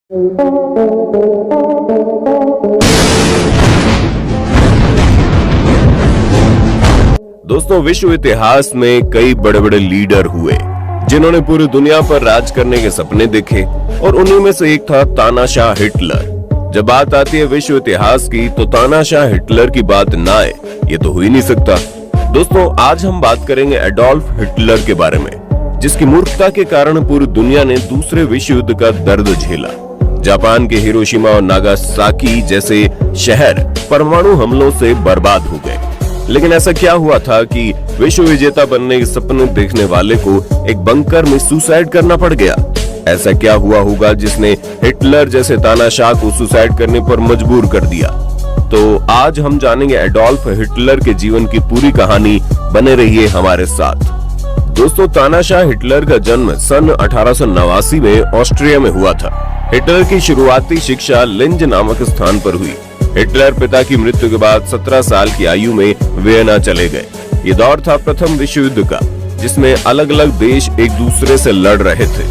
दोस्तों, विश्व इतिहास में कई बड़े बड़े लीडर हुए जिन्होंने पूरी दुनिया पर राज करने के सपने देखे और उन्हीं में से एक था तानाशाह हिटलर। जब बात आती है विश्व इतिहास की तो तानाशाह हिटलर की बात ना आए ये तो हो ही नहीं सकता। दोस्तों, आज हम बात करेंगे एडोल्फ हिटलर के बारे में, जिसकी मूर्खता के कारण पूरी दुनिया ने दूसरे विश्व युद्ध का दर्द झेला। जापान के हिरोशिमा और नागासाकी जैसे शहर परमाणु हमलों से बर्बाद हो गए। लेकिन ऐसा क्या हुआ था कि विश्व विजेता बनने के सपने देखने वाले को एक बंकर में सुसाइड करना पड़ गया? ऐसा क्या हुआ होगा जिसने हिटलर जैसे तानाशाह को सुसाइड करने पर मजबूर कर दिया? तो आज हम जानेंगे एडोल्फ हिटलर के जीवन की पूरी कहानी। बने रहिए हमारे साथ। दोस्तों, तानाशाह हिटलर का जन्म सन 1889 में ऑस्ट्रिया में हुआ था। हिटलर की शुरुआती शिक्षा लिंज नामक स्थान पर हुई। हिटलर पिता की मृत्यु के बाद 17 साल की आयु में वियना चले गए। ये दौर था प्रथम विश्व युद्ध का, जिसमें अलग अलग देश एक दूसरे से लड़ रहे थे।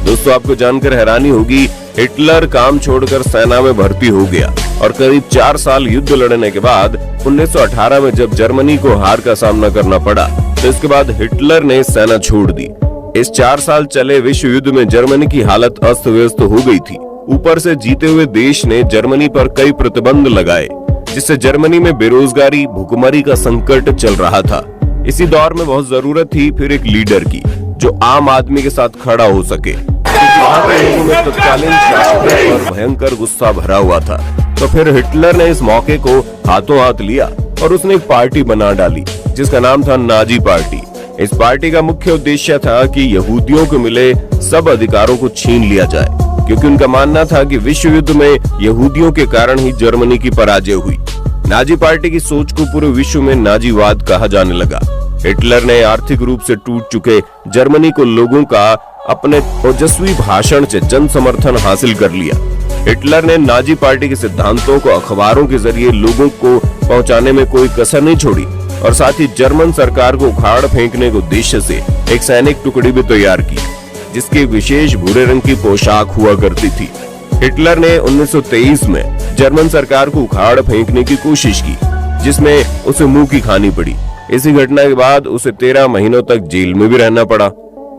दोस्तों, आपको जानकर हैरानी होगी, हिटलर काम छोड़कर सेना में भर्ती हो गया और करीब 4 साल युद्ध लड़ने के बाद 1918 में जब जर्मनी को हार का सामना करना पड़ा तो इसके बाद हिटलर ने सेना छोड़ दी। इस 4 साल चले विश्व युद्ध में जर्मनी की हालत अस्त व्यस्त हो गई थी। ऊपर से जीते हुए देश ने जर्मनी पर कई प्रतिबंध लगाए, जिससे जर्मनी में बेरोजगारी, भुखमरी का संकट चल रहा था। इसी दौर में बहुत जरूरत थी फिर एक लीडर की जो आम आदमी के साथ खड़ा हो सके, क्योंकि वहाँ के लोगों में तत्कालीन शासकों पर भयंकर गुस्सा भरा हुआ था। तो फिर हिटलर ने इस मौके को हाथों हाथ लिया और उसने एक पार्टी बना डाली जिसका नाम था नाजी पार्टी। इस पार्टी का मुख्य उद्देश्य था कि यहूदियों को मिले सब अधिकारों को छीन लिया जाए, क्योंकि उनका मानना था कि विश्व युद्ध में यहूदियों के कारण ही जर्मनी की पराजय हुई। नाजी पार्टी की सोच को पूरे विश्व में नाजीवाद कहा जाने लगा। हिटलर ने आर्थिक रूप से टूट चुके जर्मनी को लोगों का अपने ओजस्वी भाषण से जन समर्थन हासिल कर लिया। हिटलर ने नाजी पार्टी के सिद्धांतों को अखबारों के जरिए लोगों को पहुंचाने में कोई कसर नहीं छोड़ी और साथ ही जर्मन सरकार को उखाड़ फेंकने के उद्देश्य से एक सैनिक टुकड़ी भी तैयार की, जिसकी विशेष भूरे रंग की पोशाक हुआ करती थी। हिटलर ने 1923 में जर्मन सरकार को उखाड़ फेंकने की कोशिश की, जिसमें उसे मुंह की खानी पड़ी। इसी घटना के बाद उसे 13 महीनों तक जेल में भी रहना पड़ा।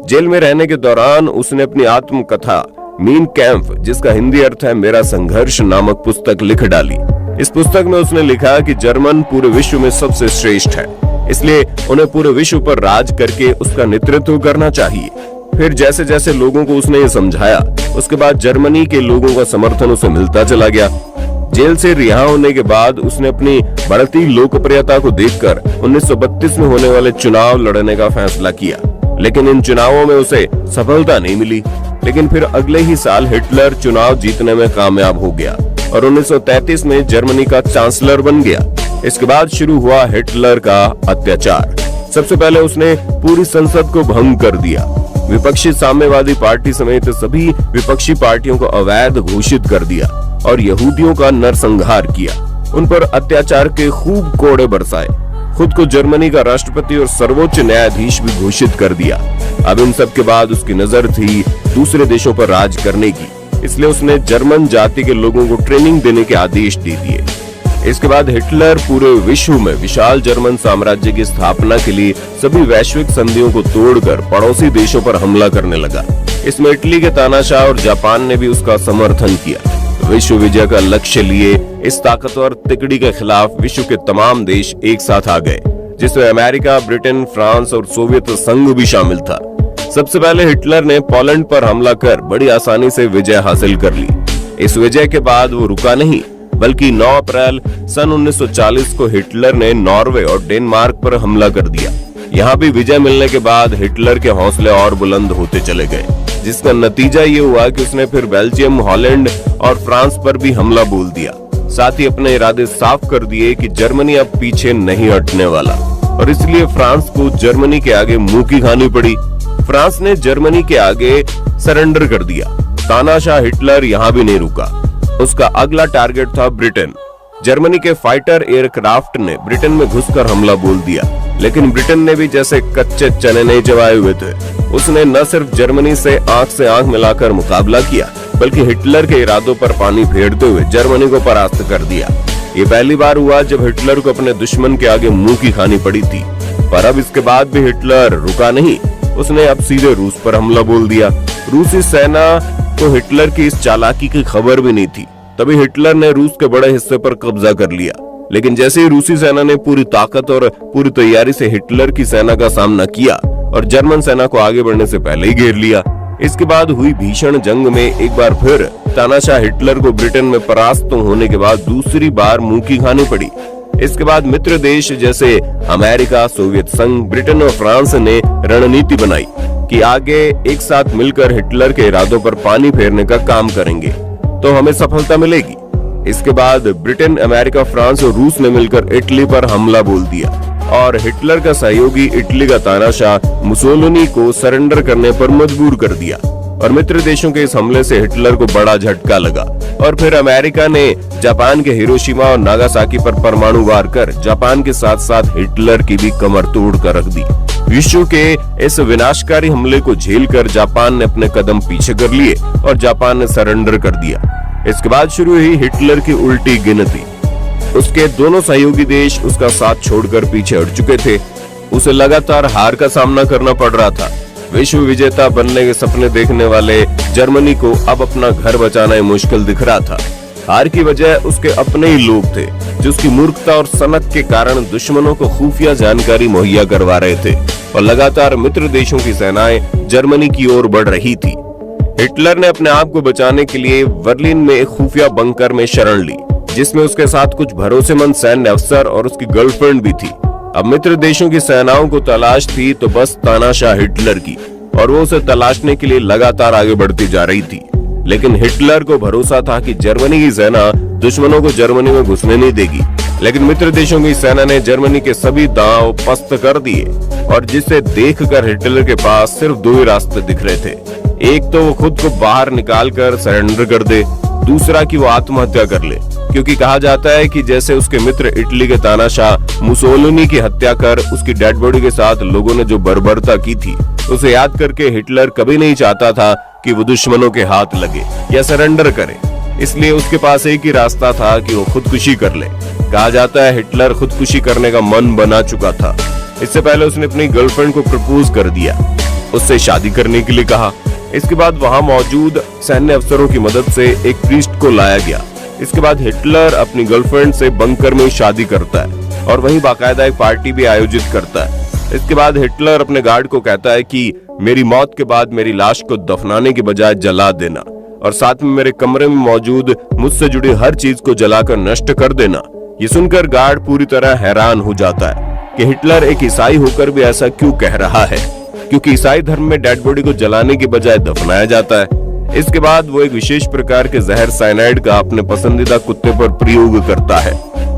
जेल में रहने के दौरान उसने अपनी आत्मकथा मीन कैंप, जिसका हिंदी अर्थ है मेरा संघर्ष, नामक पुस्तक लिख डाली। इस पुस्तक में उसने लिखा कि जर्मन पूरे विश्व में सबसे श्रेष्ठ है, इसलिए उन्हें पूरे विश्व पर राज करके उसका नेतृत्व करना चाहिए। फिर जैसे जैसे लोगों को उसने ये समझाया, उसके बाद जर्मनी के लोगों का समर्थन उसे मिलता चला गया। जेल से रिहा होने के बाद उसने अपनी बढ़ती लोकप्रियता को देखकर 1932 में होने वाले चुनाव लड़ने का फैसला किया, लेकिन इन चुनावों में उसे सफलता नहीं मिली। लेकिन फिर अगले ही साल हिटलर चुनाव जीतने में कामयाब हो गया और 1933 में जर्मनी का चांसलर बन गया। इसके बाद शुरू हुआ हिटलर का अत्याचार। सबसे पहले उसने पूरी संसद को भंग कर दिया। विपक्षी साम्यवादी पार्टी समेत सभी विपक्षी पार्टियों को अवैध घोषित कर दिया और यहूदियों का नरसंहार किया। उन पर अत्याचार के खूब कोड़े बरसाए। खुद को जर्मनी का राष्ट्रपति और सर्वोच्च न्यायाधीश भी घोषित कर दिया। अब इन सब के बाद उसकी नजर थी दूसरे देशों पर राज करने की, इसलिए उसने जर्मन जाति के लोगों को ट्रेनिंग देने के आदेश दे दिए। इसके बाद हिटलर पूरे विश्व में विशाल जर्मन साम्राज्य की स्थापना के लिए सभी वैश्विक संधियों को तोड़कर पड़ोसी देशों पर हमला करने लगा। इसमें इटली के तानाशाह और जापान ने भी उसका समर्थन किया। विश्व विजय का लक्ष्य लिए इस ताकतवर तिकड़ी के खिलाफ विश्व के तमाम देश एक साथ आ गए, जिसमें अमेरिका, ब्रिटेन, फ्रांस और सोवियत संघ भी शामिल था। सबसे पहले हिटलर ने पोलैंड पर हमला कर बड़ी आसानी से विजय हासिल कर ली। इस विजय के बाद वो रुका नहीं, बल्कि 9 अप्रैल सन 1940 को हिटलर ने नॉर्वे और डेनमार्क पर हमला कर दिया। यहाँ भी विजय मिलने के बाद हिटलर के हौसले और बुलंद होते चले गए, जिसका नतीजा ये हुआ कि उसने फिर बेल्जियम, हॉलैंड और फ्रांस पर भी हमला बोल दिया। साथ ही अपने इरादे साफ कर दिए कि जर्मनी अब पीछे नहीं हटने वाला और इसलिए फ्रांस को जर्मनी के आगे मुंह की खानी पड़ी। फ्रांस ने जर्मनी के आगे सरेंडर कर दिया। तानाशाह हिटलर यहाँ भी नहीं रुका। उसका अगला टारगेट था ब्रिटेन। जर्मनी के फाइटर एयरक्राफ्ट ने ब्रिटेन में घुसकर हमला बोल दिया, लेकिन ब्रिटेन ने भी जैसे कच्चे चने नहीं चबाए हुए थे। उसने न सिर्फ जर्मनी से आंख मिलाकर मुकाबला किया, बल्कि हिटलर के इरादों पर पानी फेरते हुए जर्मनी को परास्त कर दिया। ये पहली बार हुआ जब हिटलर को अपने दुश्मन के आगे मुंह की खानी पड़ी थी। पर अब इसके बाद भी हिटलर रुका नहीं। उसने अब सीधे रूस पर हमला बोल दिया। रूसी सेना को हिटलर की इस चालाकी की खबर भी नहीं थी। तभी हिटलर ने रूस के बड़े हिस्से पर कब्जा कर लिया। लेकिन जैसे ही रूसी सेना ने पूरी ताकत और पूरी तैयारी से हिटलर की सेना का सामना किया और जर्मन सेना को आगे बढ़ने से पहले ही घेर लिया। इसके बाद हुई भीषण जंग में एक बार फिर तानाशाह हिटलर को ब्रिटेन में परास्त होने के बाद दूसरी बार मुंह की खानी पड़ी। इसके बाद मित्र देश जैसे अमेरिका, सोवियत संघ, ब्रिटेन और फ्रांस ने रणनीति बनाई कि आगे एक साथ मिलकर हिटलर के इरादों पर पानी फेरने का काम करेंगे तो हमें सफलता मिलेगी। इसके बाद ब्रिटेन, अमेरिका, फ्रांस और रूस ने मिलकर इटली पर हमला बोल दिया और हिटलर का सहयोगी इटली का तानाशाह मुसोलिनी को सरेंडर करने पर मजबूर कर दिया। और मित्र देशों के इस हमले से हिटलर को बड़ा झटका लगा और फिर अमेरिका ने जापान के हिरोशिमा और नागासाकी पर परमाणु वार कर जापान के साथ साथ हिटलर की भी कमर तोड़ कर रख दी। विश्व के इस विनाशकारी हमले को झेलकर जापान ने अपने कदम पीछे कर लिए और जापान ने सरेंडर कर दिया। इसके बाद शुरू हुई हिटलर की उल्टी गिनती। उसके दोनों सहयोगी देश उसका साथ छोड़कर पीछे हट चुके थे। उसे लगातार हार का सामना करना पड़ रहा था। विश्व विजेता बनने के सपने देखने वाले जर्मनी को अब अपना घर बचाना मुश्किल दिख रहा था। हार की वजह उसके अपने ही लोग थे जो उसकी मूर्खता और सनक के कारण दुश्मनों को खुफिया जानकारी मुहैया करवा रहे थे और लगातार मित्र देशों की सेनाएं जर्मनी की ओर बढ़ रही थी। हिटलर ने अपने आप को बचाने के लिए बर्लिन में एक खुफिया बंकर में शरण ली, जिसमें उसके साथ कुछ भरोसेमंद सैन्य अफसर और उसकी गर्लफ्रेंड भी थी। अब मित्र देशों की सेनाओं को तलाश थी तो बस तानाशाह हिटलर की, और वो उसे तलाशने के लिए लगातार आगे बढ़ती जा रही थी। लेकिन हिटलर को भरोसा था कि जर्मनी की सेना दुश्मनों को जर्मनी में घुसने नहीं देगी। लेकिन मित्र देशों की सेना ने जर्मनी के सभी दांव पस्त कर दिए और जिसे देखकर हिटलर के पास सिर्फ दो ही रास्ते दिख रहे थे। एक तो वो खुद को बाहर निकालकर सरेंडर कर दे, दूसरा कि वो आत्महत्या कर ले, क्योंकि कहा जाता है कि जैसे उसके मित्र इटली के तानाशाह मुसोलिनी की हत्या कर उसकी डेड बॉडी के साथ लोगों ने जो बर्बरता की थी, उसे याद करके हिटलर कभी नहीं चाहता था कि वो दुश्मनों के हाथ लगे या सरेंडर करे। इसलिए उसके पास एक ही रास्ता था कि वो खुदकुशी कर ले। कहा जाता है हिटलर खुदकुशी करने का मन बना चुका था। इससे पहले उसने अपनी गर्लफ्रेंड को प्रपोज कर दिया, उससे शादी करने के लिए कहा। इसके बाद वहां मौजूद सैन्य अफसरों की मदद से एक प्रीस्ट को लाया गया। इसके बाद हिटलर अपनी गर्लफ्रेंड से बंकर में शादी करता है और वहीं बाकायदा एक पार्टी भी आयोजित करता है। इसके बाद हिटलर अपने गार्ड को कहता है कि मेरी मौत के बाद मेरी लाश को दफनाने की बजाय जला देना और साथ में मेरे कमरे में मौजूद मुझसे जुड़ी हर चीज को जलाकर नष्ट कर देना। ये सुनकर गार्ड पूरी तरह हैरान हो जाता है कि हिटलर एक ईसाई होकर भी ऐसा क्यों कह रहा है, क्योंकि ईसाई धर्म में डेड बॉडी को जलाने की बजाय दफनाया जाता है। इसके बाद वो एक विशेष प्रकार के जहर साइनाइड का अपने पसंदीदा कुत्ते पर प्रयोग करता है,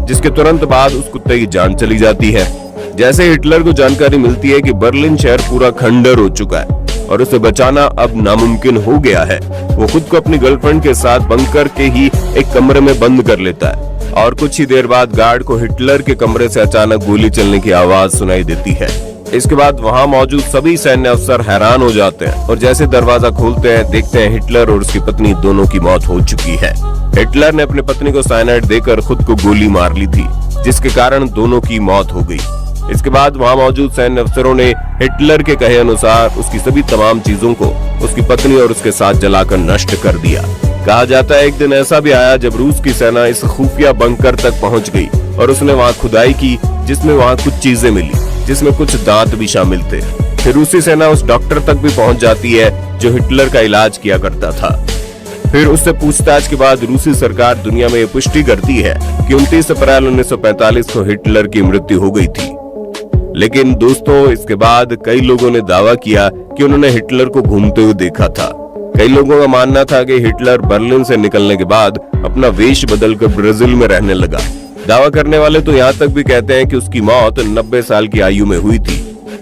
जिसके तुरंत बाद उस कुत्ते की जान चली जाती है। जैसे हिटलर को जानकारी मिलती है कि बर्लिन शहर पूरा खंडर हो चुका है और उसे बचाना अब नामुमकिन हो गया है, वो खुद को अपनी गर्लफ्रेंड के साथ बंकर के ही एक कमरे में बंद कर लेता है और कुछ ही देर बाद गार्ड को हिटलर के कमरे से अचानक गोली चलने की आवाज सुनाई देती है। इसके बाद वहां मौजूद सभी सैन्य अफसर हैरान हो जाते हैं और जैसे दरवाजा खोलते हैं देखते हैं हिटलर और उसकी पत्नी दोनों की मौत हो चुकी है। हिटलर ने अपनी पत्नी को साइनाइड देकर खुद को गोली मार ली थी, जिसके कारण दोनों की मौत हो गई। इसके बाद वहां मौजूद सैन्य अफसरों ने हिटलर के कहे अनुसार उसकी सभी तमाम चीजों को उसकी पत्नी और उसके साथ जलाकर नष्ट कर दिया। कहा जाता है एक दिन ऐसा भी आया जब रूस की सेना इस खुफिया बंकर तक पहुंच गई और उसने वहां खुदाई की, जिसमें वहां कुछ चीजें मिली, जिसमें कुछ दांत भी शामिल थे। फिर रूसी सेना उस डॉक्टर तक भी पहुंच जाती है जो हिटलर का इलाज किया करता था। फिर उससे पूछताछ के बाद रूसी सरकार दुनिया में ये पुष्टि करती है कि 29 अप्रैल 1945 को हिटलर की मृत्यु हो गई थी। लेकिन दोस्तों, इसके बाद कई लोगों ने दावा किया कि उन्होंने हिटलर को घूमते हुए देखा था। कई लोगों का मानना था कि हिटलर बर्लिन से निकलने के बाद अपना वेश बदलकर ब्राजील में रहने लगा। दावा करने वाले तो यहाँ तक भी कहते हैं कि उसकी मौत 90 साल की आयु में हुई थी।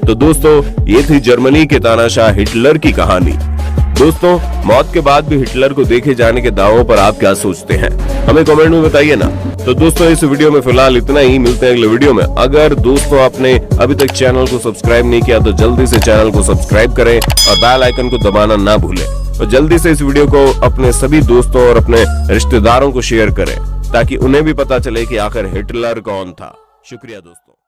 तो दोस्तों, ये थी जर्मनी के तानाशाह हिटलर की कहानी। दोस्तों, मौत के बाद भी हिटलर को देखे जाने के दावों पर आप क्या सोचते हैं, हमें कमेंट में बताइए ना। तो दोस्तों, इस वीडियो में फिलहाल इतना ही। मिलते हैं अगले वीडियो में। अगर दोस्तों आपने अभी तक चैनल को सब्सक्राइब नहीं किया तो जल्दी से चैनल को सब्सक्राइब करें और बेल आइकन को दबाना ना भूलें। और जल्दी से इस वीडियो को अपने सभी दोस्तों और अपने रिश्तेदारों को शेयर करें ताकि उन्हें भी पता चले कि आखिर हिटलर कौन था। शुक्रिया दोस्तों।